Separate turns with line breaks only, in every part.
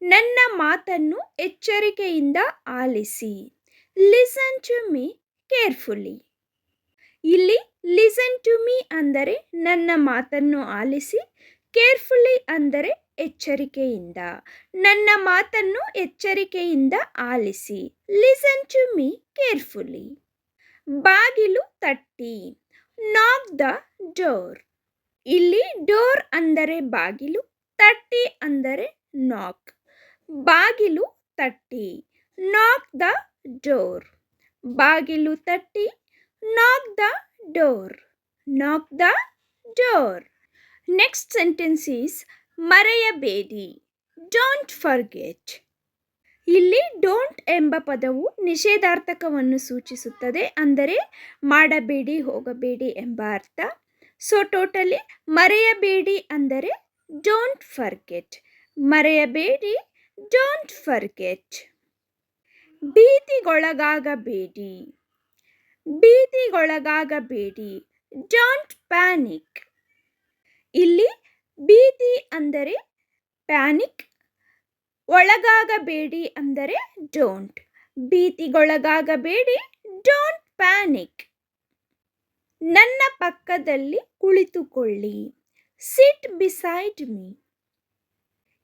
ನನ್ನ ಮಾತನ್ನು ಎಚ್ಚರಿಕೆಯಿಂದ ಆಲಿಸಿ. Listen to me carefully. ಇಲ್ಲಿ ಲಿಸನ್ ಟು ಮೀ ಅಂದರೆ ನನ್ನ ಮಾತನ್ನು ಆಲಿಸಿ, ಕೇರ್ಫುಲಿ ಅಂದರೆ ಎಚ್ಚರಿಕೆಯಿಂದ. ನನ್ನ ಮಾತನ್ನು ಎಚ್ಚರಿಕೆಯಿಂದ ಆಲಿಸಿ. Listen to me carefully. ಬಾಗಿಲು ತಟ್ಟಿ. Knock the door. ಇಲ್ಲಿ ಡೋರ್ ಅಂದರೆ ಬಾಗಿಲು, ತಟ್ಟಿ ಅಂದರೆ ನಾಕ್. ಬಾಗಿಲು ತಟ್ಟಿ. Knock the door. ಬಾಗಿಲು ತಟ್ಟಿ. Knock the door. Knock the door. Next sentence is ಮರೆಯಬೇಡಿ. Don't forget. ಇಲ್ಲಿ ಡೋಂಟ್ ಎಂಬ ಪದವು ನಿಷೇಧಾರ್ಥಕವನ್ನು ಸೂಚಿಸುತ್ತದೆ, ಅಂದರೆ ಮಾಡಬೇಡಿ, ಹೋಗಬೇಡಿ ಎಂಬ ಅರ್ಥ. ಸೊ ಟೋಟಲಿ ಮರೆಯಬೇಡಿ ಅಂದರೆ ಡೋಂಟ್ ಫರ್ಗೆಟ್. ಮರೆಯಬೇಡಿ, ಡೋಂಟ್ ಫರ್ಗೆಟ್. ಭೀತಿಗೊಳಗಾಗಬೇಡಿ. ಭೀತಿಗೊಳಗಾಗಬೇಡಿ. Don't panic. ಇಲ್ಲಿ ಭೀತಿ ಅಂದರೆ ಪ್ಯಾನಿಕ್, ಒಳಗಾಗಬೇಡಿ ಅಂದರೆ ಡೋಂಟ್. ಭೀತಿಗೊಳಗಾಗಬೇಡಿ, don't panic. ನನ್ನ ಪಕ್ಕದಲ್ಲಿ ಕುಳಿತುಕೊಳ್ಳಿ. Sit beside me.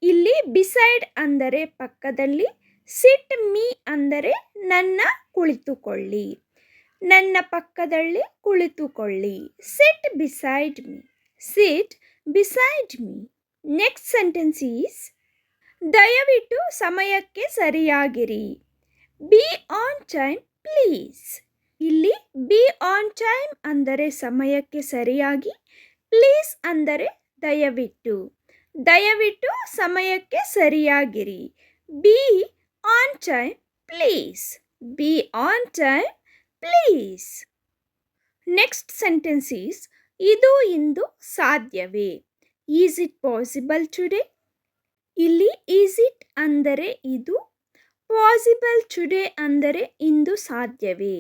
ಇಲ್ಲಿ ಬಿಸೈಡ್ ಅಂದರೆ ಪಕ್ಕದಲ್ಲಿ, ಸಿಟ್ ಮೀ ಅಂದರೆ ನನ್ನ ಕುಳಿತುಕೊಳ್ಳಿ. ನನ್ನ ಪಕ್ಕದಲ್ಲಿ ಕುಳಿತುಕೊಳ್ಳಿ. Sit beside me. Sit beside me. Next sentence is ದಯವಿಟ್ಟು ಸಮಯಕ್ಕೆ ಸರಿಯಾಗಿರಿ. Be on time please. ಇಲ್ಲಿ ಬಿ ಆನ್ ಟೈಮ್ ಅಂದರೆ ಸಮಯಕ್ಕೆ ಸರಿಯಾಗಿ, ಪ್ಲೀಸ್ ಅಂದರೆ ದಯವಿಟ್ಟು. ದಯವಿಟ್ಟು ಸಮಯಕ್ಕೆ ಸರಿಯಾಗಿರಿ. Be on time please. Be on time please. Next sentence is ಇದು ಇಂದು ಸಾಧ್ಯವೇ. Is it possible today. ಇಲ್ಲಿ ಈಸ್ ಇಟ್ ಅಂದರೆ ಇದು, ಪಾಸಿಬಲ್ ಟುಡೇ ಅಂದರೆ ಇಂದು ಸಾಧ್ಯವೇ.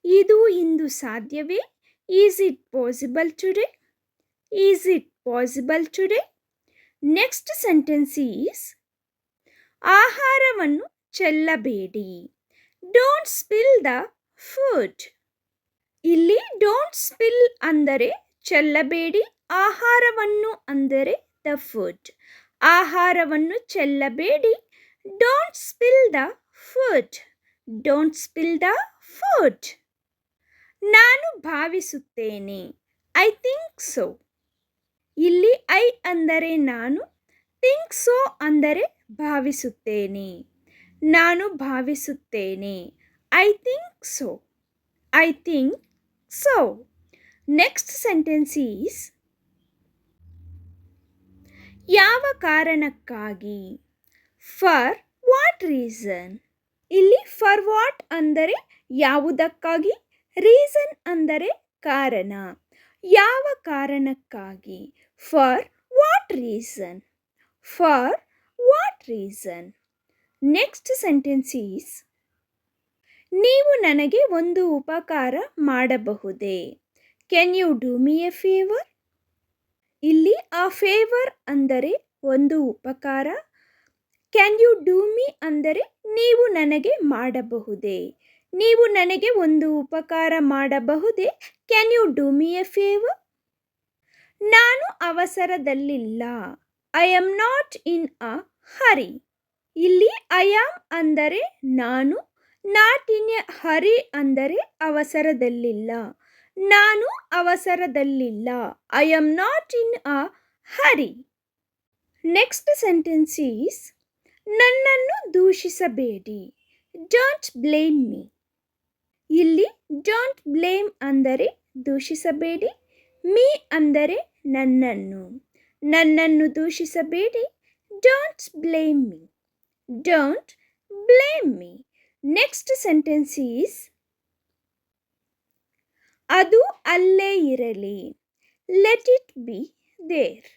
ಇದು ಇಂದು ಸಾಧ್ಯವೇ. Is it possible today. Is it possible today. Next sentence is ಆಹಾರವನ್ನು ಚೆಲ್ಲಬೇಡಿ. Don't spill the food. ಇಲ್ಲಿ ಡೋಂಟ್ ಸ್ಪಿಲ್ ಅಂದರೆ ಚೆಲ್ಲಬೇಡಿ, ಆಹಾರವನ್ನು ಅಂದರೆ ದ ಫುಡ್. ಆಹಾರವನ್ನು ಚೆಲ್ಲಬೇಡಿ. Don't spill the food. Don't spill the food. ನಾನು ಭಾವಿಸುತ್ತೇನೆ. I think so. ಇಲ್ಲಿ ಐ ಅಂದರೆ ನಾನು, ಥಿಂಕ್ ಸೋ ಅಂದರೆ ಭಾವಿಸುತ್ತೇನೆ. ನಾನು ಭಾವಿಸುತ್ತೇನೆ. I think so. I think so. Next sentence is ಯಾವ ಕಾರಣಕ್ಕಾಗಿ. For what reason. ಇಲ್ಲಿ ಫಾರ್ ವಾಟ್ ಅಂದರೆ ಯಾವುದಕ್ಕಾಗಿ, ರೀಸನ್ ಅಂದರೆ ಕಾರಣ. ಯಾವ ಕಾರಣಕ್ಕಾಗಿ. For what reason. For what reason. Next sentence is ನೀವು ನನಗೆ ಒಂದು ಉಪಕಾರ ಮಾಡಬಹುದೇ. Can you do me a favour. ಇಲ್ಲಿ ಆ ಫೇವರ್ ಅಂದರೆ ಒಂದು ಉಪಕಾರ, ಕ್ಯಾನ್ ಯು ಡೂ ಮೀ ಅಂದರೆ ನೀವು ನನಗೆ ಮಾಡಬಹುದೇ. ನೀವು ನನಗೆ ಒಂದು ಉಪಕಾರ ಮಾಡಬಹುದೇ. Can you do me a favour. ನಾನು ಅವಸರದಲ್ಲಿಲ್ಲ. I am not in a hurry. ಇಲ್ಲಿ ಐ ಆಮ್ ಅಂದರೆ ನಾನು, ನಾಟ್ ಇನ್ ಎ ಹರಿ ಅಂದರೆ ಅವಸರದಲ್ಲಿಲ್ಲ. ನಾನು ಅವಸರದಲ್ಲಿಲ್ಲ. I am not in a hurry. Next sentence is ನನ್ನನ್ನು ದೂಷಿಸಬೇಡಿ. Don't blame me. ಇಲ್ಲಿ ಡೋಂಟ್ ಬ್ಲೇಮ್ ಅಂದರೆ ದೂಷಿಸಬೇಡಿ, ಮೀ ಅಂದರೆ ನನ್ನನ್ನು. ನನ್ನನ್ನು ದೂಷಿಸಬೇಡಿ. Don't blame me. Don't blame me. Next sentence is ಅದು ಅಲ್ಲೇ ಇರಲಿ. Let it be there.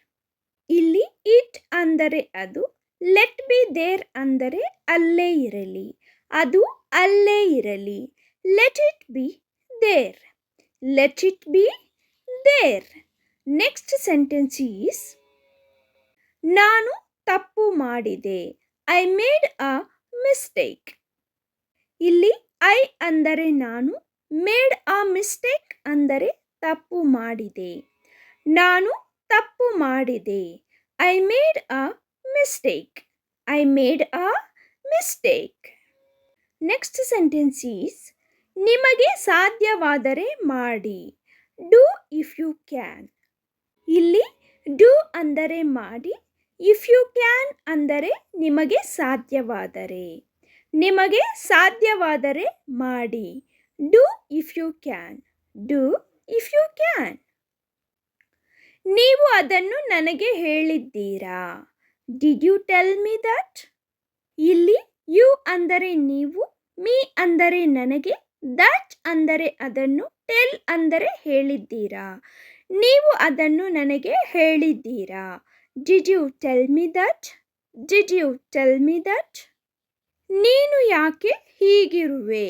ಇಲ್ಲಿ ಇಟ್ ಅಂದರೆ ಅದು, ಲೆಟ್ ಬಿ ದೇರ್ ಅಂದರೆ ಅಲ್ಲೇ ಇರಲಿ. ಅದು ಅಲ್ಲೇ ಇರಲಿ. Let it be there. Let it be there. Next sentence is ನಾನು ತಪ್ಪು ಮಾಡಿದೆ. I made a mistake. ಇಲ್ಲಿ ಐ ಅಂದರೆ ನಾನು, ಮೇಡ್ ಅ ಮಿಸ್ಟೇಕ್ ಅಂದರೆ ತಪ್ಪು ಮಾಡಿದೆ. ನಾನು ತಪ್ಪು ಮಾಡಿದೆ. I made a mistake. I made a mistake. Next sentence is ನಿಮಗೆ ಸಾಧ್ಯವಾದರೆ ಮಾಡಿ. Do if you can. ಇಲ್ಲಿ ಡೂ ಅಂದರೆ ಮಾಡಿ, ಇಫ್ ಯು ಕ್ಯಾನ್ ಅಂದರೆ ನಿಮಗೆ ಸಾಧ್ಯವಾದರೆ. ನಿಮಗೆ ಸಾಧ್ಯವಾದರೆ ಮಾಡಿ. Do if you can. Do if you can. ನೀವು ಅದನ್ನು ನನಗೆ ಹೇಳಿದ್ದೀರಾ. Did you tell me that. ಇಲ್ಲಿ ಯು ಅಂದರೆ ನೀವು, ಮೀ ಅಂದರೆ ನನಗೆ, ದಟ್ ಅಂದರೆ ಅದನ್ನು, ಟೆಲ್ ಅಂದರೆ ಹೇಳಿದ್ದೀರಾ. ನೀವು ಅದನ್ನು ನನಗೆ ಹೇಳಿದ್ದೀರಾ. Did you tell me that. Did you tell me that. ನೀನು ಯಾಕೆ ಹೀಗಿರುವೆ.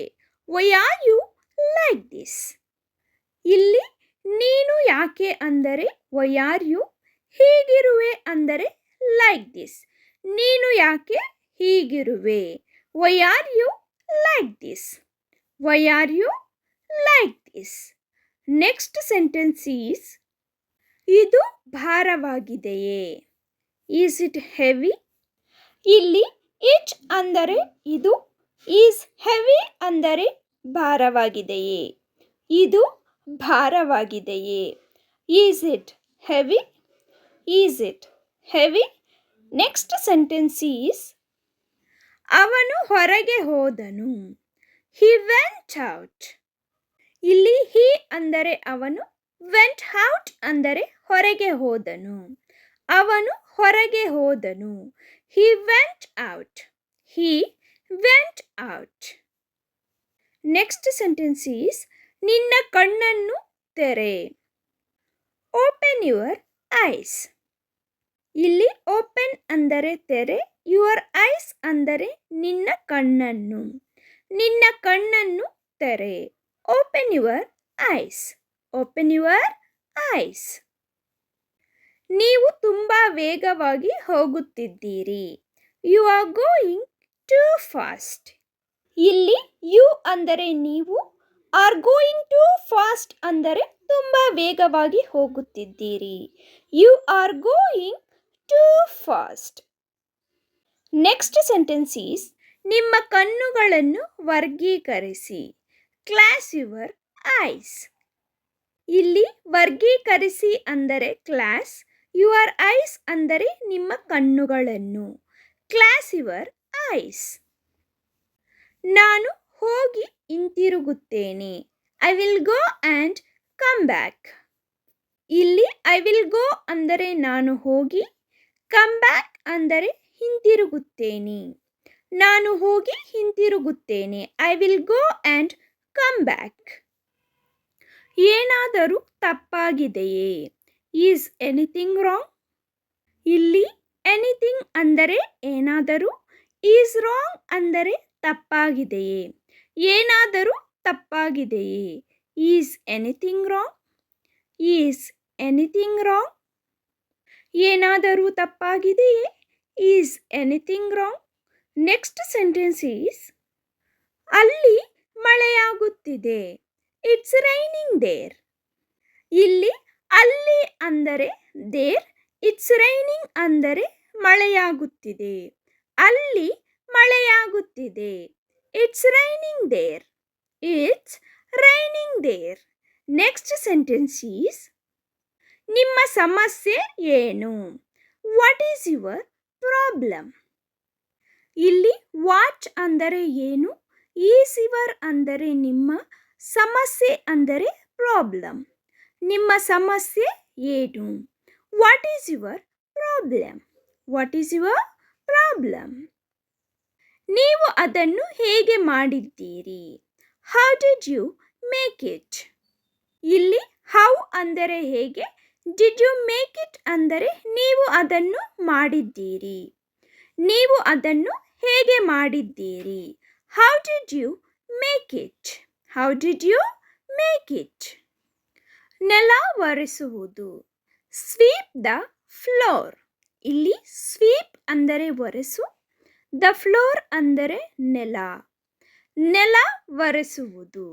Why are you like this. ಇಲ್ಲಿ ನೀನು ಯಾಕೆ ಅಂದರೆ ವೈ ಆರ್ ಯು, ಹೀಗಿರುವೆ ಅಂದರೆ ಲೈಕ್ ದಿಸ್. ನೀನು ಯಾಕೆ ಹೀಗಿರುವೆ. Why are you like this. Why are you like this. Next sentence is ಇದು ಭಾರವಾಗಿದೆಯೇ. Is it heavy. ಇಲ್ಲಿ ಇಟ್ ಅಂದರೆ ಇದು, ಈಸ್ ಹೆವಿ ಅಂದರೆ ಭಾರವಾಗಿದೆಯೇ. ಇದು ಭಾರವಾಗಿದೆಯೇ. Is it heavy. Is it heavy. Next sentence is ಅವನು ಹೊರಗೆ ಹೋದನು. He went out. ಇಲ್ಲಿ ಹಿ ಅಂದರೆ ಅವನು, ವೆಂಟ್ ಔಟ್ ಅಂದರೆ ಹೊರಗೆ ಹೋದನು. ಅವನು ಹೊರಗೆ ಹೋದನು. He went out. He went out. Next sentence is ನಿನ್ನ ಕಣ್ಣನ್ನು ತೆರೆ. Open your ice. ಇಲ್ಲಿ ಓಪನ್ ಅಂದರೆ ತೆರೆ, ಯುವರ್ ಐಸ್ ಅಂದರೆ ನಿನ್ನ ಕಣ್ಣನ್ನು. ನಿನ್ನ ಕಣ್ಣನ್ನು ತೆರೆ. Open your eyes. Open your eyes. ನೀವು ತುಂಬ ವೇಗವಾಗಿ ಹೋಗುತ್ತಿದ್ದೀರಿ. You are going too fast. ಇಲ್ಲಿ ಯು ಅಂದರೆ ನೀವು, ಆರ್ ಗೋಯಿಂಗ್ ಟೂ ಫಾಸ್ಟ್ ಅಂದರೆ ತುಂಬ ವೇಗವಾಗಿ ಹೋಗುತ್ತಿದ್ದೀರಿ. You are going too fast. Next sentence is ನಿಮ್ಮ ಕಣ್ಣುಗಳನ್ನು ವರ್ಗೀಕರಿಸಿ. Class your eyes. ಇಲ್ಲಿ ವರ್ಗೀಕರಿಸಿ ಅಂದರೆ ಕ್ಲಾಸ್, ಯುವರ್ ಐಸ್ ಅಂದರೆ ನಿಮ್ಮ ಕಣ್ಣುಗಳನ್ನು. Class your eyes. ನಾನು ಹೋಗಿ ಹಿಂತಿರುಗುತ್ತೇನೆ. I will go and come back. ಇಲ್ಲಿ ಐ ವಿಲ್ ಗೋ ಅಂದರೆ ನಾನು ಹೋಗಿ, ಕಮ್ ಬ್ಯಾಕ್ ಅಂದರೆ ಹಿಂತಿರುಗುತ್ತೇನೆ. ನಾನು ಹೋಗಿ ಹಿಂತಿರುಗುತ್ತೇನೆ. I will go and come back. ಏನಾದರೂ ತಪ್ಪಾಗಿದೆಯೇ. Is anything wrong. ಇಲ್ಲಿ ಎನಿಥಿಂಗ್ ಅಂದರೆ ಏನಾದರೂ, ಈಸ್ ರಾಂಗ್ ಅಂದರೆ ತಪ್ಪಾಗಿದೆಯೇ. ಏನಾದರೂ ತಪ್ಪಾಗಿದೆಯೇ. Is anything wrong. Is anything wrong. ಏನಾದರೂ ತಪ್ಪಾಗಿದೆಯೇ. Is anything wrong. Next sentence is ಅಲ್ಲಿ ಮಳೆಯಾಗುತ್ತಿದೆ. It's raining there. ಇಲ್ಲಿ ಅಲ್ಲಿ ಅಂದರೆ ದೇರ್, ಇಟ್ಸ್ ರೈನಿಂಗ್ ಅಂದರೆ ಮಳೆಯಾಗುತ್ತಿದೆ. ಅಲ್ಲಿ ಮಳೆಯಾಗುತ್ತಿದೆ. It's raining there. It's raining there. Next sentence is ನಿಮ್ಮ ಸಮಸ್ಯೆ ಏನು. What is your problem. ಇಲ್ಲಿ ವಾಟ್ ಅಂದರೆ ಏನು, ಈಸ್ ಯುವರ್ ಅಂದರೆ ನಿಮ್ಮ, ಸಮಸ್ಯೆ ಅಂದರೆ ಪ್ರಾಬ್ಲಮ್. ನಿಮ್ಮ ಸಮಸ್ಯೆ ಏನು. What is your problem. What is your problem. ನೀವು ಅದನ್ನು ಹೇಗೆ ಮಾಡಿದ್ದೀರಿ. How did you make it. ಇಲ್ಲಿ ಹೌ ಅಂದರೆ ಹೇಗೆ, ಡಿಡ್ ಯು ಮೇಕ್ ಇಟ್ ಅಂದರೆ ನೀವು ಅದನ್ನು ಮಾಡಿದ್ದೀರಿ. ನೀವು ಅದನ್ನು ಹೇಗೆ ಮಾಡಿದ್ದೀರಿ. How did you make it. How did you make it. ನೆಲ ಒರೆಸುವುದು. Sweep the floor. ಇಲ್ಲಿ ಸ್ವೀಪ್ ಅಂದರೆ ಒರೆಸು, ದ ಫ್ಲೋರ್ ಅಂದರೆ ನೆಲ. ನೆಲ ಒರೆಸುವುದು.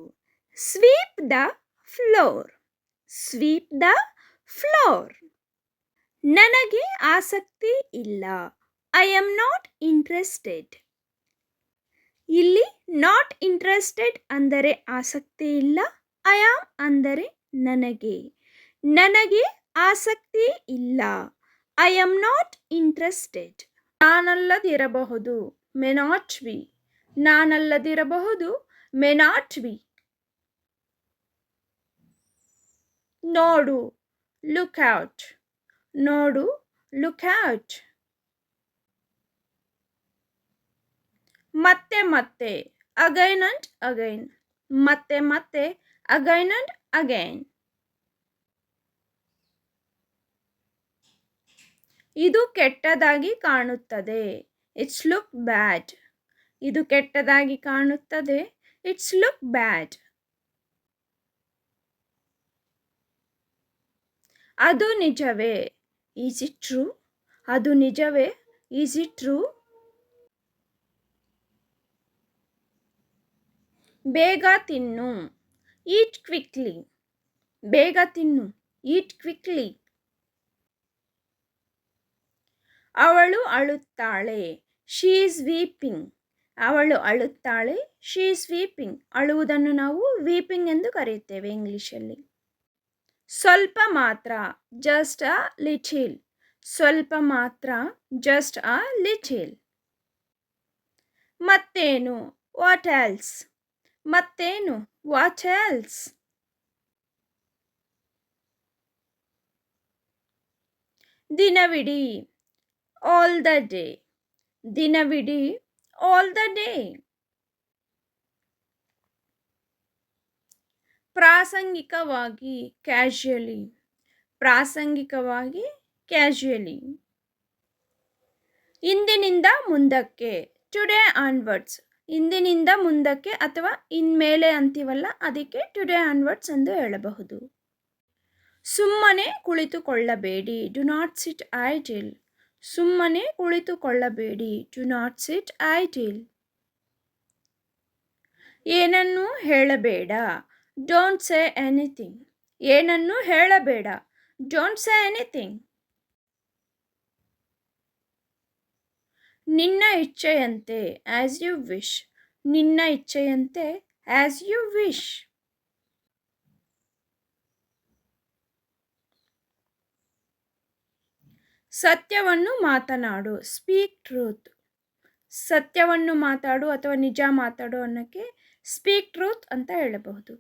Sweep the floor. Sweep the floor. ನನಗೆ ಆಸಕ್ತಿ ಇಲ್ಲ. I am not interested. ಇಲ್ಲಿ ನಾಟ್ ಇಂಟ್ರೆಸ್ಟೆಡ್ ಅಂದರೆ ಆಸಕ್ತಿ ಇಲ್ಲ. ಐ ಆಮ್ ಅಂದರೆ ನನಗೆ. ನನಗೆ ಆಸಕ್ತಿ ಇಲ್ಲ. I am not interested. ನಾನಲ್ಲದಿರಬಹುದು. May not be. ನಾನಲ್ಲದಿರಬಹುದು. May not be. ನೋಡು. Look out. ನೋಡು. Look out. ಮತ್ತೆ ಮತ್ತೆ. Again and again. ಮತ್ತೆ ಮತ್ತೆ. Again and again. ಇದು ಕೆಟ್ಟದಾಗಿ ಕಾಣುತ್ತದೆ. It's look bad. ಇದು ಕೆಟ್ಟದಾಗಿ ಕಾಣುತ್ತದೆ. It's look bad. ಅದು ನಿಜವೇ. Is it true. ಅದು ನಿಜವೇ. Is it true. ಬೇಗ ತಿನ್ನು. Eat quickly. ಬೇಗ ತಿನ್ನು. Eat quickly. ಅವಳು ಅಳುತ್ತಾಳೆ. She is weeping. ಅವಳು ಅಳುತ್ತಾಳೆ. She is weeping. ಅಳುವುದನ್ನು ನಾವು ವೀಪಿಂಗ್ ಎಂದು ಕರೆಯುತ್ತೇವೆ ಇಂಗ್ಲಿಷಲ್ಲಿ. ಸ್ವಲ್ಪ ಮಾತ್ರ. Just a little. ಸ್ವಲ್ಪ ಮಾತ್ರ. Just a little. ಮತ್ತೇನು. What else. ಮತ್ತೇನು. What else. ದಿನವಿಡೀ. All the day. ದಿನವಿಡೀ. All the day. ಪ್ರಾಸಂಗಿಕವಾಗಿ. ಕ್ಯಾಶುಯಲಿ. ಪ್ರಾಸಂಗಿಕವಾಗಿ. ಕ್ಯಾಶುಯಲಿ. ಇಂದಿನಿಂದ ಮುಂದಕ್ಕೆ. Today onwards. ಇಂದಿನಿಂದ ಮುಂದಕ್ಕೆ ಅಥವಾ ಇನ್ಮೇಲೆ ಅಂತೀವಲ್ಲ, ಅದಕ್ಕೆ ಟುಡೇ ಆನ್ವರ್ಡ್ಸ್ ಎಂದು ಹೇಳಬಹುದು. ಸುಮ್ಮನೆ ಕುಳಿತುಕೊಳ್ಳಬೇಡಿ. Do not sit IDLE. ಸುಮ್ಮನೆ ಕುಳಿತುಕೊಳ್ಳಬೇಡಿ. Do not sit idle. ಏನನ್ನೂ ಹೇಳಬೇಡ. Don't say anything. ಏನನ್ನೂ ಹೇಳಬೇಡ. Don't say anything. ನಿನ್ನ ಇಚ್ಛೆಯಂತೆ. As you wish. ನಿನ್ನ ಇಚ್ಛೆಯಂತೆ. As you wish. ಸತ್ಯವನ್ನು ಮಾತನಾಡು. Speak truth. ಸತ್ಯವನ್ನು ಮಾತಾಡು ಅಥವಾ ನಿಜ ಮಾತಾಡು ಅನ್ನೋಕ್ಕೆ ಸ್ಪೀಕ್ ಟ್ರೂತ್ ಅಂತ ಹೇಳಬಹುದು.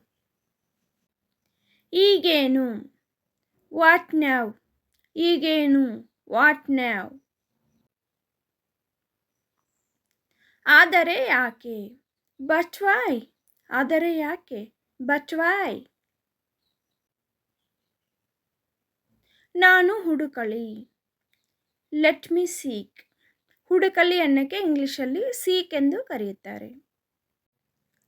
ಈಗೇನು. What now. ಈಗೇನು. What now. ಆದರೆ ಯಾಕೆ. But why. ಆದರೆ ಯಾಕೆ. But why. ನಾನು ಹುಡುಕಲಿ. Let me seek. ಹುಡುಕಲಿ ಅನ್ನೋಕ್ಕೆ ಇಂಗ್ಲಿಷಲ್ಲಿ ಸೀಕ್ ಎಂದು ಕರೆಯುತ್ತಾರೆ.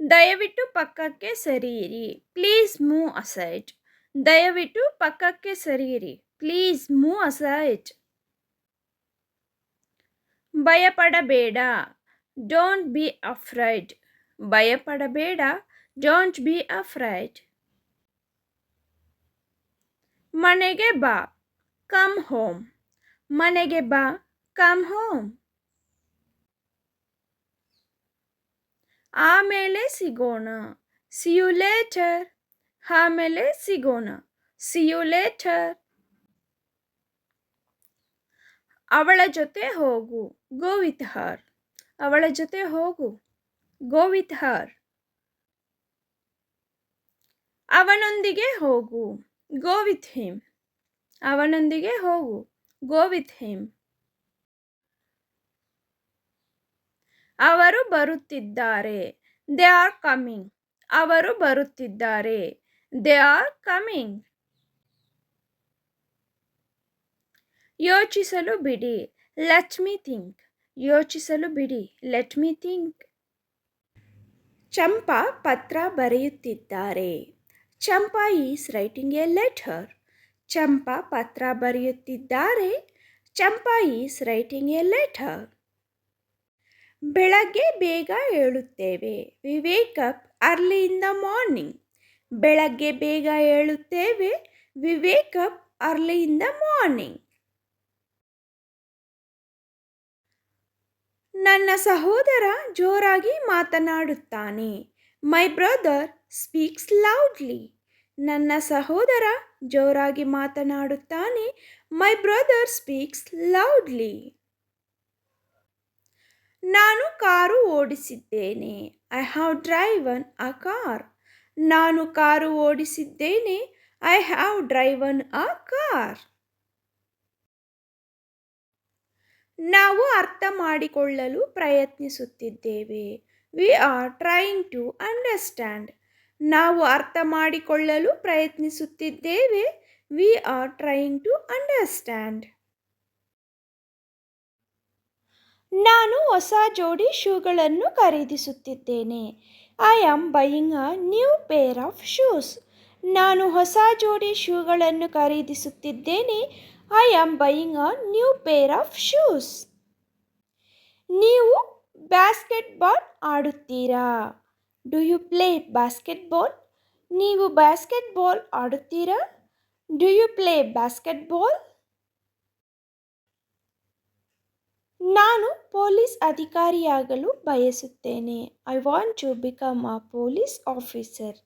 ದಯವಿಟ್ಟು ಪಕ್ಕಕ್ಕೆ ಸರಿಯಿರಿ. Please move aside. ದಯವಿಟ್ಟು ಪಕ್ಕಕ್ಕೆ ಸರಿಯಿರಿ. Please move aside. ಭಯಪಡಬೇಡ. Don't be afraid. ಭಯಪಡಬೇಡ. Don't be afraid. ಮನೆಗೆ ಬಾ. Come home. ಮನೆಗೆ ಬಾ. Come home. ಆಮೇಲೆ ಸಿಗೋಣ. See you later. ಆಮೇಲೆ ಸಿಗೋಣ. See you later. ಅವಳ ಜೊತೆ ಹೋಗು. Go with her. ಅವಳ ಜೊತೆ ಹೋಗು. Go with her. ಅವನೊಂದಿಗೆ ಹೋಗು. Go with him. ಅವನೊಂದಿಗೆ ಹೋಗು. Go with him. ಅವರು ಬರುತ್ತಿದ್ದಾರೆ. They are coming. ಅವರು ಬರುತ್ತಿದ್ದಾರೆ. They are coming. ಯೋಚಿಸಲು ಬಿಡಿ. Let me think. ಯೋಚಿಸಲು ಬಿಡಿ. Let me think. ಚಂಪಾ ಪತ್ರ ಬರೆಯುತ್ತಿದ್ದಾರೆ. Champa is writing a letter. Champa ಪತ್ರ ಬರೆಯುತ್ತಿದ್ದಾರೆ. Champa is writing a letter. ಬೆಳಗ್ಗೆ ಬೇಗ ಏಳುತ್ತೇವೆ. We wake up early in the morning. ಬೆಳಗ್ಗೆ ಬೇಗ ಏಳುತ್ತೇವೆ. We wake up early in the morning. ನನ್ನ ಸಹೋದರ ಜೋರಾಗಿ ಮಾತನಾಡುತ್ತಾನೆ. My brother speaks loudly. ನನ್ನ ಸಹೋದರ ಜೋರಾಗಿ ಮಾತನಾಡುತ್ತಾನೆ. My brother speaks loudly. ನಾನು ಕಾರು ಓಡಿಸಿದ್ದೇನೆ. I have driven a car. ನಾನು ಕಾರು ಓಡಿಸಿದ್ದೇನೆ. I have driven a car. ನಾವು ಅರ್ಥ ಮಾಡಿಕೊಳ್ಳಲು ಪ್ರಯತ್ನಿಸುತ್ತಿದ್ದೇವೆ. We are trying to understand. ನಾವು ಅರ್ಥ ಮಾಡಿಕೊಳ್ಳಲು ಪ್ರಯತ್ನಿಸುತ್ತಿದ್ದೇವೆ. We are trying to understand. ನಾನು ಹೊಸ ಜೋಡಿ ಶೂಗಳನ್ನು ಖರೀದಿಸುತ್ತಿದ್ದೇನೆ. I am buying a new pair of shoes. ನಾನು ಹೊಸ ಜೋಡಿ ಶೂಗಳನ್ನು ಖರೀದಿಸುತ್ತಿದ್ದೇನೆ. I am buying a new pair of shoes. ನೀವು ಬಾಸ್ಕೆಟ್ಬಾಲ್ ಆಡುತ್ತೀರಾ? Do you play basketball? ನೀವು ಬಾಸ್ಕೆಟ್ಬಾಲ್ ಆಡುತ್ತೀರಾ? Do you play basketball? ನಾನು ಪೊಲೀಸ್ ಅಧಿಕಾರಿಯಾಗಲು ಬಯಸುತ್ತೇನೆ. I want to become a police officer.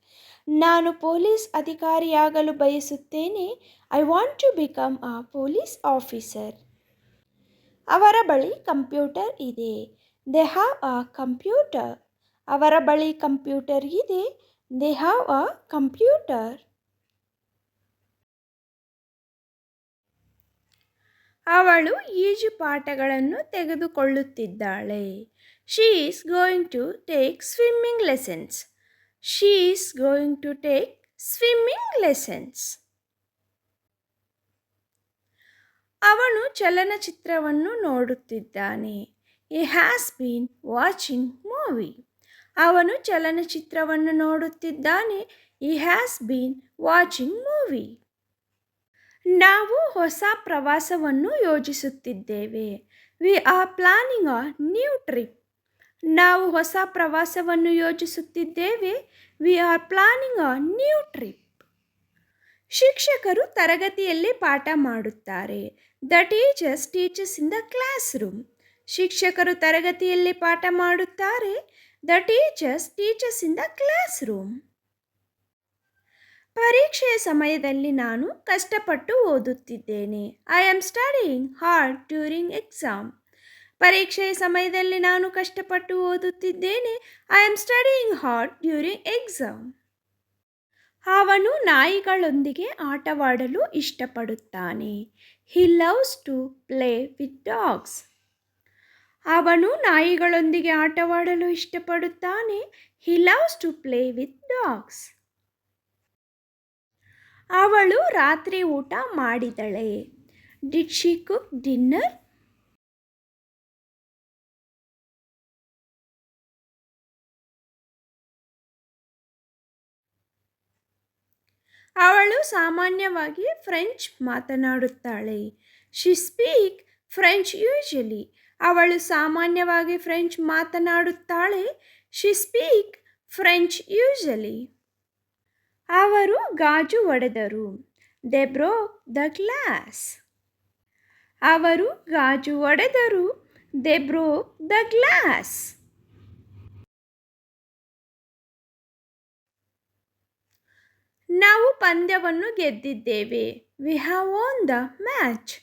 ನಾನು ಪೊಲೀಸ್ ಅಧಿಕಾರಿಯಾಗಲು ಬಯಸುತ್ತೇನೆ. I want to become a police officer. ಅವರ ಬಳಿ ಕಂಪ್ಯೂಟರ್ ಇದೆ. They have a computer. ಅವರ ಬಳಿ ಕಂಪ್ಯೂಟರ್ ಇದೆ. They have a computer. ಅವಳು ಈಜು ಪಾಠಗಳನ್ನು ತೆಗೆದುಕೊಳ್ಳುತ್ತಿದ್ದಾಳೆ. She is going to take swimming lessons. She is going to take swimming lessons. ಅವನು ಚಲನಚಿತ್ರವನ್ನು ನೋಡುತ್ತಿದ್ದಾನೆ. He has been watching movie. ಅವನು ಚಲನಚಿತ್ರವನ್ನು ನೋಡುತ್ತಿದ್ದಾನೆ. He has been watching movie. ನಾವು ಹೊಸ ಪ್ರವಾಸವನ್ನು ಯೋಜಿಸುತ್ತಿದ್ದೇವೆ. We are planning a new trip. ನಾವು ಹೊಸ ಪ್ರವಾಸವನ್ನು ಯೋಜಿಸುತ್ತಿದ್ದೇವೆ. We are planning a new trip. ಶಿಕ್ಷಕರು ತರಗತಿಯಲ್ಲಿ ಪಾಠ ಮಾಡುತ್ತಾರೆ. The teachers teachers in the classroom. ಶಿಕ್ಷಕರು ತರಗತಿಯಲ್ಲಿ ಪಾಠ ಮಾಡುತ್ತಾರೆ. The teachers teachers in the classroom. ಪರೀಕ್ಷೆಯ ಸಮಯದಲ್ಲಿ ನಾನು ಕಷ್ಟಪಟ್ಟು ಓದುತ್ತಿದ್ದೇನೆ. I am studying hard during exam. ಪರೀಕ್ಷೆಯ ಸಮಯದಲ್ಲಿ ನಾನು ಕಷ್ಟಪಟ್ಟು ಓದುತ್ತಿದ್ದೇನೆ. I am studying hard during exam. ಅವನು ನಾಯಿಗಳೊಂದಿಗೆ ಆಟವಾಡಲು ಇಷ್ಟಪಡುತ್ತಾನೆ. He loves to play with dogs. ಅವನು ನಾಯಿಗಳೊಂದಿಗೆ ಆಟವಾಡಲು ಇಷ್ಟಪಡುತ್ತಾನೆ. He loves to play with dogs. ಅವಳು ರಾತ್ರಿ ಊಟ ಮಾಡಿದಳೆ. Did she cook dinner? ಅವಳು ಸಾಮಾನ್ಯವಾಗಿ ಫ್ರೆಂಚ್ ಮಾತನಾಡುತ್ತಾಳೆ. She speak French usually. ಅವಳು ಸಾಮಾನ್ಯವಾಗಿ ಫ್ರೆಂಚ್ ಮಾತನಾಡುತ್ತಾಳೆ. She speak French usually. ಅವರು ಗಾಜು ಒಡೆದರು. They broke the glass. ಅವರು ಗಾಜು ಒಡೆದರು. They broke the glass. ನಾವು ಪಂದ್ಯವನ್ನು ಗೆದ್ದಿದ್ದೇವೆ. We have won the match.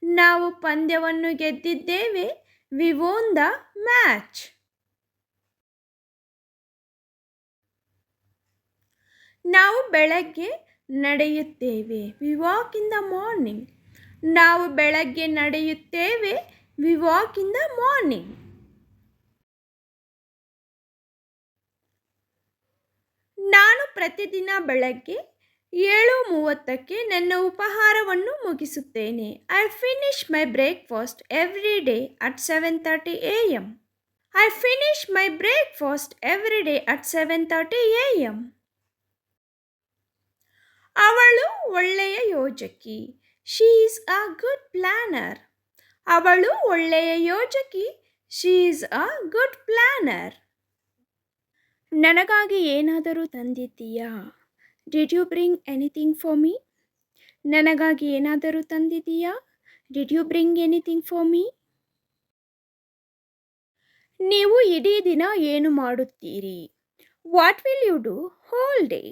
ನಾವು ಪಂದ್ಯವನ್ನು ಗೆದ್ದಿದ್ದೇವೆ. We won the match. ನಾವು ಬೆಳಗ್ಗೆ ನಡೆಯುತ್ತೇವೆ. We walk in the morning. ನಾವು ಬೆಳಗ್ಗೆ ನಡೆಯುತ್ತೇವೆ. We walk in the morning. ನಾನು ಪ್ರತಿದಿನ ಬೆಳಗ್ಗೆ 7:30ಕ್ಕೆ ನನ್ನ ಉಪಹಾರವನ್ನು ಮುಗಿಸುತ್ತೇನೆ. I finish my breakfast every day at 7:30 AM. I finish my breakfast every day at 7:30 AM. ಅವಳು ಒಳ್ಳೆಯ ಯೋಜಕಿ. She is a good planner. ಅವಳು ಒಳ್ಳೆಯ ಯೋಜಕಿ. She is a good planner. ನನಗಾಗಿ ಏನಾದರೂ ತಂದಿದ್ದೀಯಾ? Did you bring anything for me? ನನಗಾಗಿ ಏನಾದರೂ ತಂದಿದ್ದೀಯಾ? Did you bring anything for me? ನೀವು ಇಡೀ ದಿನ ಏನು ಮಾಡುತ್ತೀರಿ? What will you do whole day?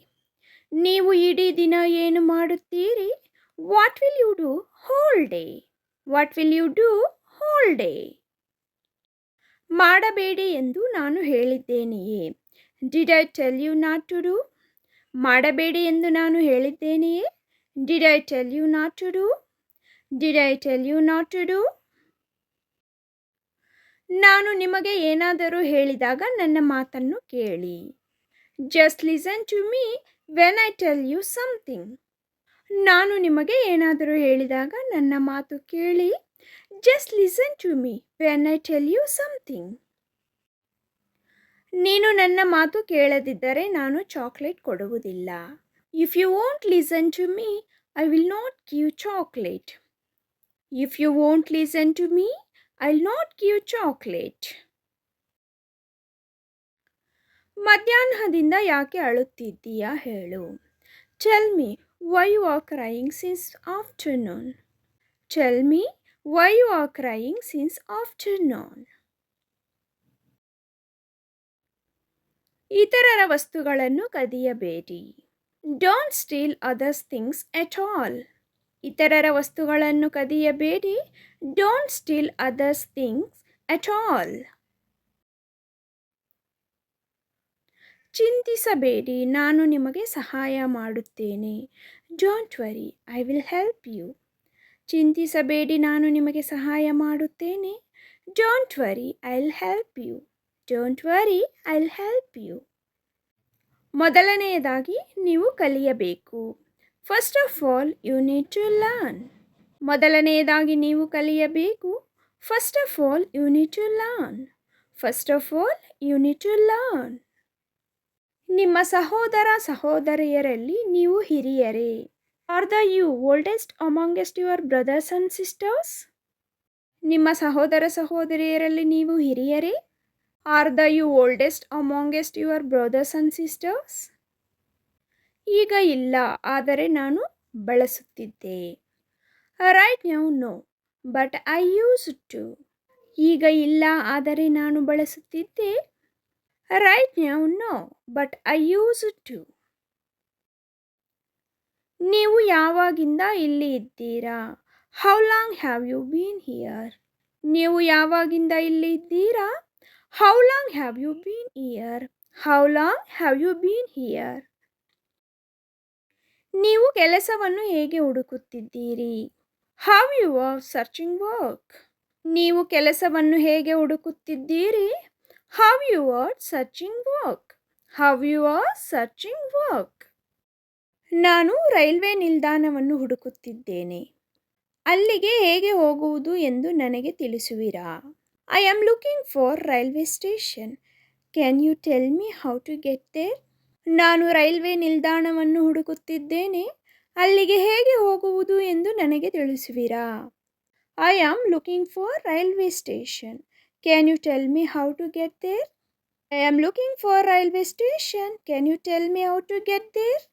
ನೀವು ಇಡೀ ದಿನ ಏನು ಮಾಡುತ್ತೀರಿ? What will you do whole day? What will you do whole day? ಮಾಡಬೇಡಿ ಎಂದು ನಾನು ಹೇಳಿದ್ದೇನೆಯೇ? Did I tell you not to do? ಮಾಡಬೇಡಿ ಎಂದು ನಾನು ಹೇಳಿದ್ದೇನೆಯೇ? Did I tell you not to do? Did I tell you not to do? ನಾನು ನಿಮಗೆ ಏನಾದರೂ ಹೇಳಿದಾಗ ನನ್ನ ಮಾತನ್ನು ಕೇಳಿ. Just listen to me when I tell you something. ನಾನು ನಿಮಗೆ ಏನಾದರೂ ಹೇಳಿದಾಗ ನನ್ನ ಮಾತು ಕೇಳಿ. Just listen to me when I tell you something. ನೀನು ನನ್ನ ಮಾತು ಕೇಳದಿದ್ದರೆ ನಾನು ಚಾಕ್ಲೇಟ್ ಕೊಡುವುದಿಲ್ಲ. If you won't listen to me I will not give chocolate. If you won't listen to me I will not give chocolate. ಮಧ್ಯಾಹ್ನದಿಂದ ಯಾಕೆ ಅಳುತ್ತಿದ್ದೀಯಾ ಹೇಳು. Tell me why you are crying since afternoon. Tell me why you are crying since afternoon. ಇತರರ ವಸ್ತುಗಳನ್ನು ಕದಿಯಬೇಡಿ. Don't steal others things at all. ಇತರರ ವಸ್ತುಗಳನ್ನು ಕದಿಯಬೇಡಿ. Don't steal others things at all. ಚಿಂತಿಸಬೇಡಿ, ನಾನು ನಿಮಗೆ ಸಹಾಯ ಮಾಡುತ್ತೇನೆ. Don't worry, I will help you. ಚಿಂತಿಸಬೇಡಿ, ನಾನು ನಿಮಗೆ ಸಹಾಯ ಮಾಡುತ್ತೇನೆ. Don't worry, I will help you. Don't worry, I will help you. ಮೊದಲನೆಯದಾಗಿ ನೀವು ಕಲಿಯಬೇಕು. First of all you need to learn. ಮೊದಲನೆಯದಾಗಿ ನೀವು ಕಲಿಯಬೇಕು. First of all you need to learn. First of all you need to learn. ನಿಮ್ಮ ಸಹೋದರ ಸಹೋದರಿಯರಲ್ಲಿ ನೀವು ಹಿರಿಯರೇ? Are the you oldest amongst your brothers and sisters? ನಿಮ್ಮ ಸಹೋದರ ಸಹೋದರಿಯರಲ್ಲಿ ನೀವು ಹಿರಿಯರೇ? Are the you oldest amongst your brothers and sisters? ಈಗ ಇಲ್ಲ, ಆದರೆ ನಾನು ಬಳಸುತ್ತಿದ್ದೆ. Right now no, but I use to. ಈಗ ಇಲ್ಲ, ಆದರೆ ನಾನು ಬಳಸುತ್ತಿದ್ದೆ. Right now no, but I use to. ನೀವು ಯಾವಾಗಿಂದ ಇಲ್ಲಿ ಇದ್ದೀರಾ? How long have you been here? ನೀವು ಯಾವಾಗಿಂದ ಇಲ್ಲಿ ಇದ್ದೀರಾ? How long have you been here? How long have you been here? ನೀವು ಕೆಲಸವನ್ನು ಹೇಗೆ ಹುಡುಕುತ್ತಿದ್ದೀರಿ? How you are searching work? ನೀವು ಕೆಲಸವನ್ನು ಹೇಗೆ ಹುಡುಕುತ್ತಿದ್ದೀರಿ? How you are searching work? How you are searching work? ನಾನು ರೈಲ್ವೆ ನಿಲ್ದಾಣವನ್ನು ಹುಡುಕುತ್ತಿದ್ದೇನೆ. ಅಲ್ಲಿಗೆ ಹೇಗೆ ಹೋಗುವುದು ಎಂದು ನನಗೆ ತಿಳಿಸುವಿರಾ? I am looking for railway station. Can you tell me how to get there? ನಾನು ರೈಲ್ವೆ ನಿಲ್ದಾಣವನ್ನು ಹುಡುಕುತ್ತಿದ್ದೇನೆ. ಅಲ್ಲಿಗೆ ಹೇಗೆ ಹೋಗುವುದು ಎಂದು ನನಗೆ ತಿಳಿಸುವಿರಾ? I am looking for railway station. Can you tell me how to get there? I am looking for railway station. Can you tell me how to get there?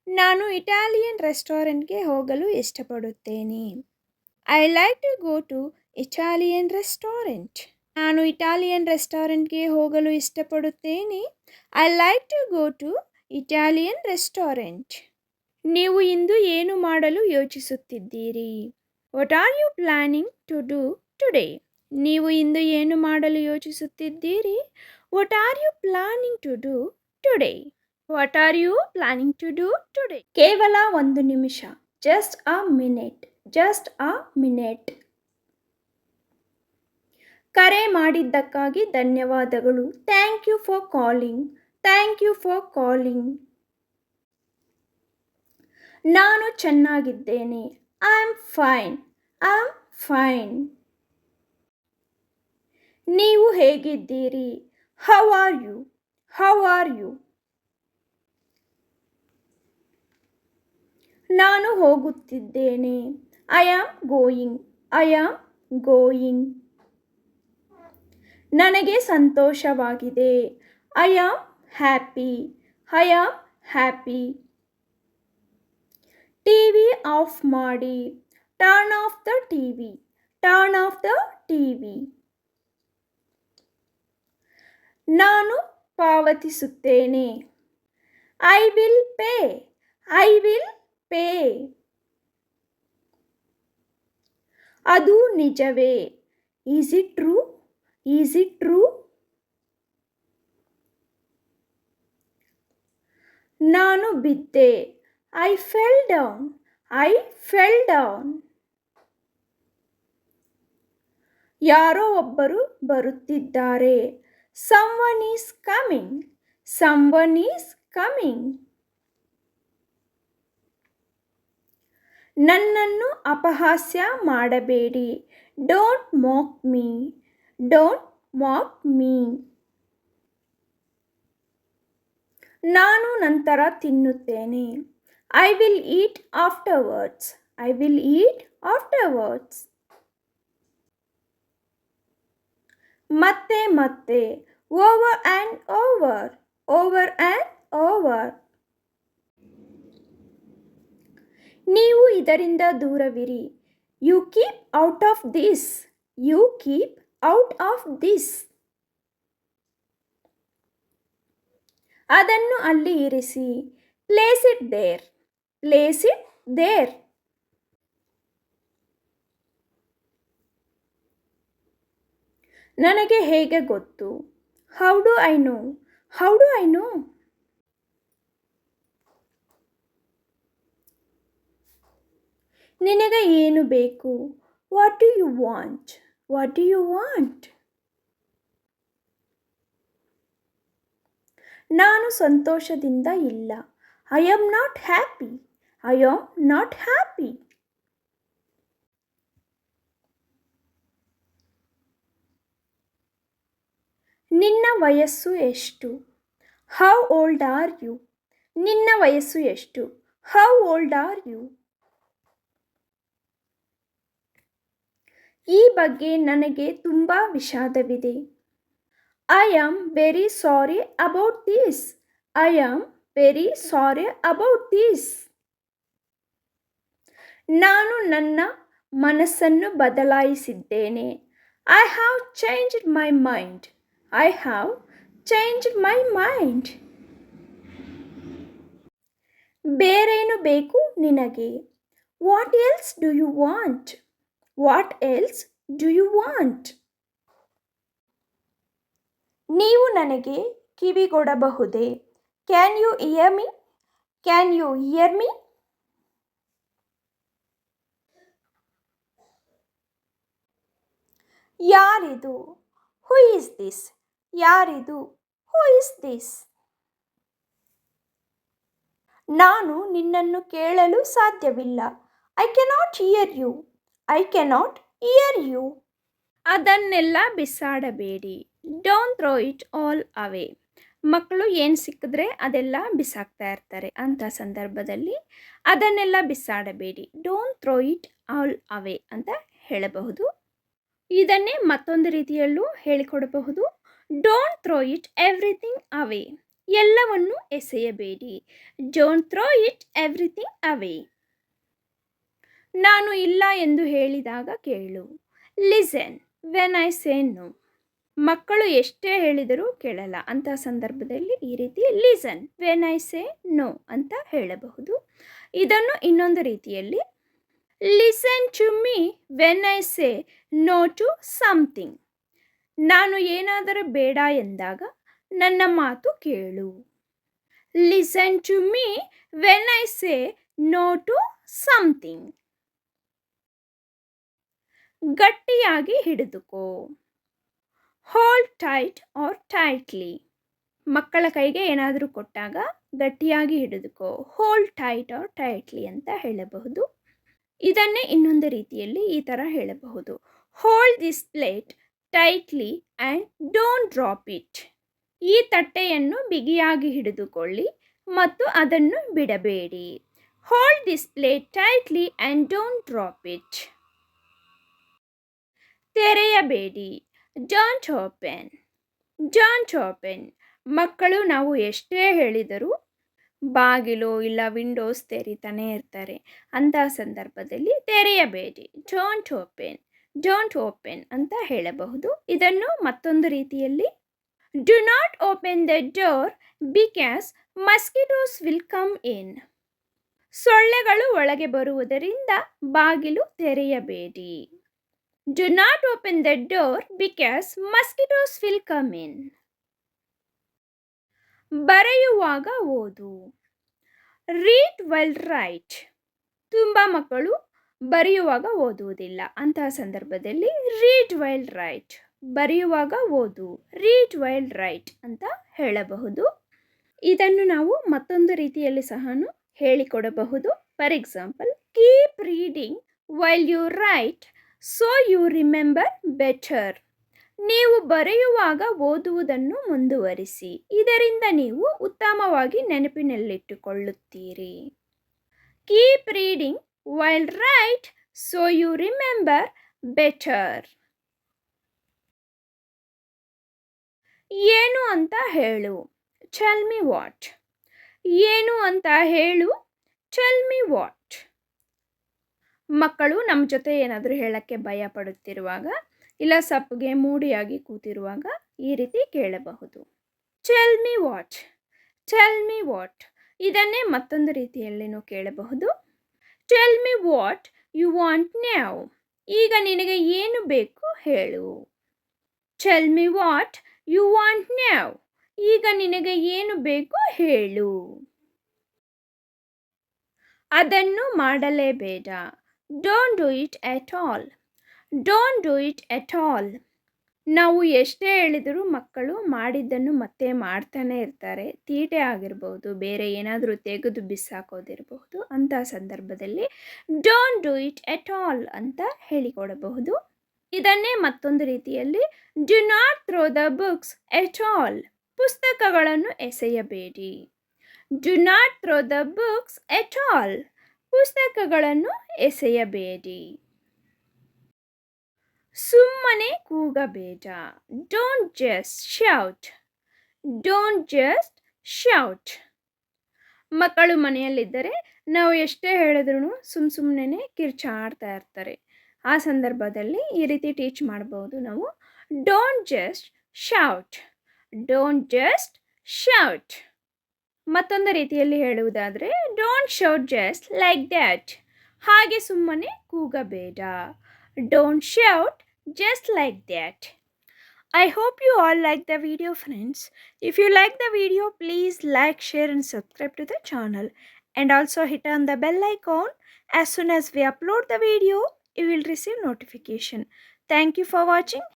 ನಾನು ಇಟಾಲಿಯನ್ ರೆಸ್ಟೋರೆಂಟ್ಗೆ ಹೋಗಲು ಇಷ್ಟಪಡುತ್ತೇನೆ. I like to go to Italian restaurant. ನಾನು Italian ರೆಸ್ಟೋರೆಂಟ್ಗೆ ಹೋಗಲು ಇಷ್ಟಪಡುತ್ತೇನೆ. I like to go to Italian restaurant. ನೀವು ಇಂದು ಏನು ಮಾಡಲು ಯೋಚಿಸುತ್ತಿದ್ದೀರಿ? What are you planning to do today? ನೀವು ಇಂದು ಏನು ಮಾಡಲು ಯೋಚಿಸುತ್ತಿದ್ದೀರಿ? What are you planning to do today? What are you planning to do today? ಕೇವಲ ಒಂದು ನಿಮಿಷ. Just a minute. Just a minute. ಕರೆ ಮಾಡಿದ್ದಕ್ಕಾಗಿ ಧನ್ಯವಾದಗಳು. Thank you for calling. Thank you for calling. ನಾನು ಚೆನ್ನಾಗಿದ್ದೇನೆ. I am fine. I am fine. ನೀವು ಹೇಗಿದ್ದೀರಿ? How are you? How are you? ನಾನು ಹೋಗುತ್ತಿದ್ದೇನೆ. I am going. I am going. ನನಗೆ ಸಂತೋಷವಾಗಿದೆ. I am happy. I am happy. TV off ಮಾಡಿ. Turn off the TV. Turn off the TV. ನಾನು ಪಾವತಿಸುತ್ತೇನೆ. I will pay. I will pay. ಅದು ನಿಜವೇ. Is it true. Is it true. ನಾನು ಬಿದ್ದೆ. I fell down. I fell down. ಯಾರೋ ಒಬ್ಬರು ಬರುತ್ತಿದ್ದಾರೆ. Someone is coming. Someone is coming. ನನ್ನನ್ನು ಅಪಹಾಸ್ಯ ಮಾಡಬೇಡಿ. Don't mock me. Don't mock me. ನಾನು ನಂತರ ತಿನ್ನುತ್ತೇನೆ. I will eat afterwards. I will eat afterwards. ಮತ್ತೆ ಮತ್ತೆ. Over and over. Over and over. ನೀವು ಇದರಿಂದ ದೂರವಿರಿ. You keep out of this. You keep out of this. ಅದನ್ನು ಅಲ್ಲಿ ಇರಿಸಿ. Place it there. Place it there. ನನಗೆ ಹೇಗೆ ಗೊತ್ತು. How do I know. How do I know. ನಿನಗೆ ಏನು ಬೇಕು. What do you want. What do you want. ನಾನು ಸಂತೋಷದಿಂದ ಇಲ್ಲ. I am not happy. I am not happy. ನಿನ್ನ ವಯಸ್ಸು ಎಷ್ಟು. How old are you. ನಿನ್ನ ವಯಸ್ಸು ಎಷ್ಟು. How old are you. ಈ ಬಗ್ಗೆ ನನಗೆ ತುಂಬ ವಿಷಾದವಿದೆ. I am very sorry about this. I am very sorry about this. ನಾನು ನನ್ನ ಮನಸ್ಸನ್ನು ಬದಲಾಯಿಸಿದ್ದೇನೆ. I have changed my mind. I have changed my mind. ಬೇರೇನು ಬೇಕು ನಿನಗೆ. What else do you want. What else do you want. ನೀವು ನನಗೆ ಕಿವಿಗೊಡಬಹುದೇ. Can you ear me. Can you ear me. ಯಾರಿದು. Who is this. ಯಾರಿದು. Who is this. ನಾನು ನಿನ್ನನ್ನು ಕೇಳಲು ಸಾಧ್ಯವಿಲ್ಲ. I cannot hear you. I cannot hear you. ಅದನ್ನೆಲ್ಲ ಬಿಸಾಡಬೇಡಿ. ಡೋಂಟ್ ಥ್ರೋ ಇಟ್ ಆಲ್ ಅವೇ. ಮಕ್ಕಳು ಏನು ಸಿಕ್ಕಿದ್ರೆ ಅದೆಲ್ಲ ಬಿಸಾಕ್ತಾ ಇರ್ತಾರೆ. ಅಂಥ ಸಂದರ್ಭದಲ್ಲಿ ಅದನ್ನೆಲ್ಲ ಬಿಸಾಡಬೇಡಿ. Don't throw it all away ಅಂತ ಹೇಳಬಹುದು. ಇದನ್ನೇ ಮತ್ತೊಂದು ರೀತಿಯಲ್ಲೂ ಹೇಳಿಕೊಡಬಹುದು. Don't throw it everything away. ಎಲ್ಲವನ್ನು ಎಸೆಯಬೇಡಿ. Don't throw it everything away. ನಾನು ಇಲ್ಲ ಎಂದು ಹೇಳಿದಾಗ ಕೇಳು. Listen when I say no. ಮಕ್ಕಳು ಎಷ್ಟೇ ಹೇಳಿದರೂ ಕೇಳಲ್ಲ. ಅಂಥ ಸಂದರ್ಭದಲ್ಲಿ ಈ ರೀತಿ listen when I say no ಅಂತ ಹೇಳಬಹುದು. ಇದನ್ನು ಇನ್ನೊಂದು ರೀತಿಯಲ್ಲಿ listen to me when I say no to something. ನಾನು ಏನಾದರೂ ಬೇಡ ಎಂದಾಗ ನನ್ನ ಮಾತು ಕೇಳು. Listen to me when I say no to something. ಗಟ್ಟಿಯಾಗಿ ಹಿಡಿದುಕೋ. Hold tight or tightly. ಮಕ್ಕಳ ಕೈಗೆ ಏನಾದರೂ ಕೊಟ್ಟಾಗ ಗಟ್ಟಿಯಾಗಿ ಹಿಡಿದುಕೋ. ಹೋಲ್ಡ್ ಟೈಟ್ ಆರ್ ಟೈಟ್ಲಿ ಅಂತ ಹೇಳಬಹುದು. ಇದನ್ನೇ ಇನ್ನೊಂದು ರೀತಿಯಲ್ಲಿ ಈ ಥರ ಹೇಳಬಹುದು. Hold this plate tightly and don't drop it. ಈ ತಟ್ಟೆಯನ್ನು ಬಿಗಿಯಾಗಿ ಹಿಡಿದುಕೊಳ್ಳಿ ಮತ್ತು ಅದನ್ನು ಬಿಡಬೇಡಿ. Hold this plate tightly and don't drop it. ತೆರೆಯಬೇಡಿ. Don't open. Don't open. ಮಕ್ಕಳು ನಾವು ಎಷ್ಟೇ ಹೇಳಿದರೂ ಬಾಗಿಲು ಇಲ್ಲ ವಿಂಡೋಸ್ ತೆರೀತಾನೆ ಇರ್ತಾರೆ. ಅಂತಹ ಸಂದರ್ಭದಲ್ಲಿ ತೆರೆಯಬೇಡಿ. Don't open. ಡೋಂಟ್ ಓಪನ್ ಅಂತ ಹೇಳಬಹುದು. ಇದನ್ನು ಮತ್ತೊಂದು ರೀತಿಯಲ್ಲಿ do not open the door because mosquitoes will come in. ಸೊಳ್ಳೆಗಳು ಒಳಗೆ ಬರುವುದರಿಂದ ಬಾಗಿಲು ತೆರೆಯಬೇಡಿ. Do not open the door because mosquitoes will come in. ಬರೆಯುವಾಗ ಓದು. Read well write. ತುಂಬ ಮಕ್ಕಳು ಬರೆಯುವಾಗ ಓದುವುದಿಲ್ಲ. ಅಂತಹ ಸಂದರ್ಭದಲ್ಲಿ ರೀಡ್ ವೆಲ್ ರೈಟ್. ಬರೆಯುವಾಗ ಓದು. ರೀಡ್ ವೆಲ್ ರೈಟ್ ಅಂತ ಹೇಳಬಹುದು. ಇದನ್ನು ನಾವು ಮತ್ತೊಂದು ರೀತಿಯಲ್ಲಿ ಸಹ ಹೇಳಿಕೊಡಬಹುದು. For example, keep reading while you write so you remember better. ನೀವು ಬರೆಯುವಾಗ ಓದುವುದನ್ನು ಮುಂದುವರಿಸಿ. ಇದರಿಂದ ನೀವು ಉತ್ತಮವಾಗಿ ನೆನಪಿನಲ್ಲಿಟ್ಟುಕೊಳ್ಳುತ್ತೀರಿ. Keep reading while write so you remember better. ಏನು ಅಂತ ಹೇಳು. Tell me what. ಏನು ಅಂತ ಹೇಳು. Tell me what. ಮಕ್ಕಳು ನಮ್ಮ ಜೊತೆ ಏನಾದರೂ ಹೇಳಕ್ಕೆ ಭಯ ಪಡುತ್ತಿರುವಾಗ ಇಲ್ಲ ಸಪ್ಪಗೆ ಮೂಡಿಯಾಗಿ ಕೂತಿರುವಾಗ ಈ ರೀತಿ ಕೇಳಬಹುದು. Tell me what. Tell me what. ಇದನ್ನೇ ಮತ್ತೊಂದು ರೀತಿಯಲ್ಲಿನೂ ಕೇಳಬಹುದು. Tell me what you want now. ಈಗ ನಿನಗೆ ಏನು ಬೇಕು ಹೇಳು. Tell me what you want now. ಈಗ ನಿನಗೆ ಏನು ಬೇಕು ಹೇಳು. ಅದನ್ನು ಮಾಡಲೇಬೇಡ. Don't do it at all. Don't do it at all. ನಾವು ಎಷ್ಟೇ ಹೇಳಿದರೂ ಮಕ್ಕಳು ಮಾಡಿದ್ದನ್ನು ಮತ್ತೆ ಮಾಡ್ತಾನೆ ಇರ್ತಾರೆ. ತೀಟೆ ಆಗಿರ್ಬೋದು, ಬೇರೆ ಏನಾದರೂ ತೆಗೆದು ಬಿಸಾಕೋದಿರಬಹುದು. ಅಂತಹ ಸಂದರ್ಭದಲ್ಲಿ don't do it at all ಅಂತ ಹೇಳಿಕೊಡಬಹುದು. ಇದನ್ನೇ ಮತ್ತೊಂದು ರೀತಿಯಲ್ಲಿ do not throw the books at all. ಪುಸ್ತಕಗಳನ್ನು ಎಸೆಯಬೇಡಿ. Do not throw the books at all. ಪುಸ್ತಕಗಳನ್ನು ಎಸೆಯಬೇಡಿ. ಸುಮ್ಮನೆ ಕೂಗಬೇಡ. Don't just shout. Don't just shout. ಮಕ್ಕಳು ಮನೆಯಲ್ಲಿದ್ದರೆ ನಾವು ಎಷ್ಟೇ ಹೇಳಿದ್ರೂ ಸುಮ್ಮನೆ ಕಿರ್ಚಾಡ್ತಾ ಇರ್ತಾರೆ. ಆ ಸಂದರ್ಭದಲ್ಲಿ ಈ ರೀತಿ ಟೀಚ್ ಮಾಡ್ಬೋದು ನಾವು. Don't just shout. Don't just shout. ಮತ್ತೊಂದು ರೀತಿಯಲ್ಲಿ ಹೇಳುವುದಾದರೆ don't shout just like that. ಹಾಗೆ ಸುಮ್ಮನೆ ಕೂಗಬೇಡ. Don't shout just like that. I hope you all like the video, friends. If you like the video, please like, share and subscribe to the channel. And also hit on the bell icon. As soon as we upload the video, you will receive notification. Thank you for watching.